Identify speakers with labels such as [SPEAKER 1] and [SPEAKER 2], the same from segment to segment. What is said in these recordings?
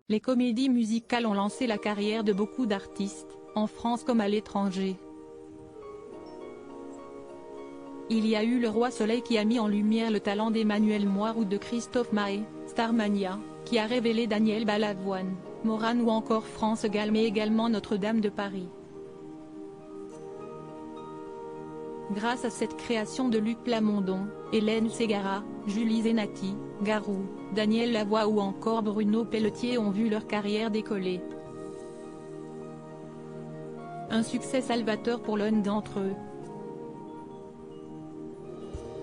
[SPEAKER 1] Les comédies musicales ont lancé la carrière de beaucoup d'artistes, en France comme à l'étranger. Il y a eu Le Roi Soleil qui a mis en lumière le talent d'Emmanuel Moire ou de Christophe Maé, Starmania, qui a révélé Daniel Balavoine, Morane ou encore France Gall, mais également Notre-Dame de Paris. Grâce à cette création de Luc Plamondon, Hélène Ségara, Julie Zenati, Garou, Daniel Lavoie ou encore Bruno Pelletier ont vu leur carrière décoller. Un succès salvateur pour l'un d'entre eux.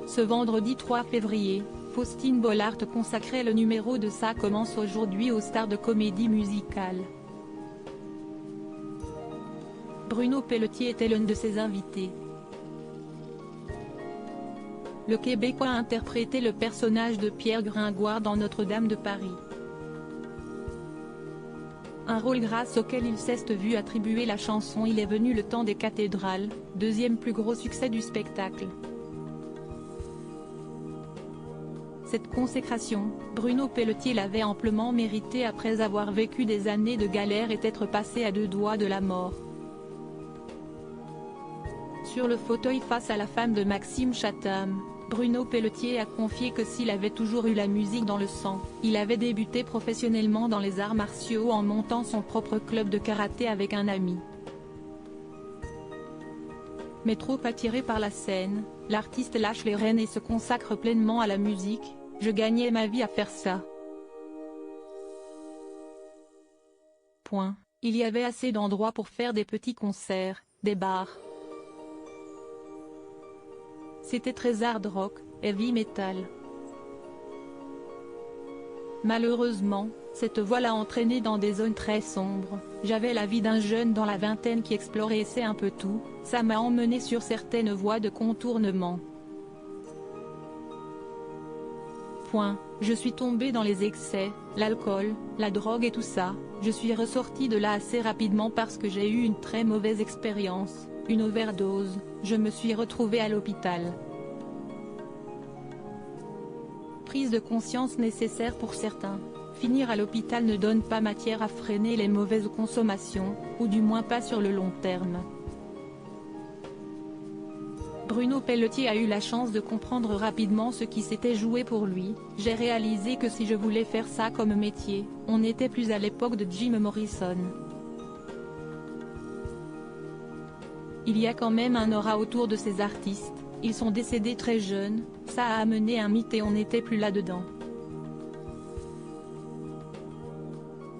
[SPEAKER 1] Ce vendredi 3 février, Faustine Bollaert consacrait le numéro de Ça commence aujourd'hui aux stars de comédie musicale. Bruno Pelletier était l'un de ses invités. Le Québécois a interprété le personnage de Pierre Gringoire dans Notre-Dame de Paris. Un rôle grâce auquel il s'est vu attribuer la chanson Il est venu le temps des cathédrales, deuxième plus gros succès du spectacle. Cette consécration, Bruno Pelletier l'avait amplement méritée après avoir vécu des années de galère et être passé à deux doigts de la mort. Sur le fauteuil face à la femme de Maxime Chatham, Bruno Pelletier a confié que s'il avait toujours eu la musique dans le sang, il avait débuté professionnellement dans les arts martiaux en montant son propre club de karaté avec un ami. Mais trop attiré par la scène, l'artiste lâche les rênes et se consacre pleinement à la musique. Je gagnais ma vie à faire ça. Point. Il y avait assez d'endroits pour faire des petits concerts, des bars. C'était très hard rock, heavy metal. Malheureusement, cette voie l'a entraîné dans des zones très sombres. J'avais la vie d'un jeune dans la vingtaine qui explore et essaie un peu tout, ça m'a emmené sur certaines voies de contournement. Point. Je suis tombé dans les excès, l'alcool, la drogue et tout ça, je suis ressorti de là assez rapidement parce que j'ai eu une très mauvaise expérience, une overdose, je me suis retrouvé à l'hôpital. Prise de conscience nécessaire pour certains. Finir à l'hôpital ne donne pas matière à freiner les mauvaises consommations, ou du moins pas sur le long terme. Bruno Pelletier a eu la chance de comprendre rapidement ce qui s'était joué pour lui. J'ai réalisé que si je voulais faire ça comme métier, on n'était plus à l'époque de Jim Morrison. Il y a quand même un aura autour de ces artistes, ils sont décédés très jeunes, ça a amené un mythe et on n'était plus là-dedans.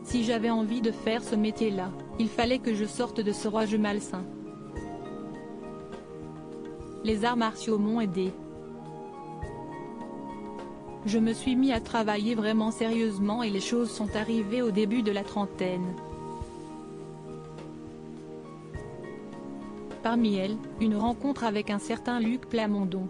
[SPEAKER 1] Si j'avais envie de faire ce métier-là, il fallait que je sorte de ce rouage malsain. Les arts martiaux m'ont aidé. Je me suis mis à travailler vraiment sérieusement et les choses sont arrivées au début de la trentaine. Parmi elles, une rencontre avec un certain Luc Plamondon.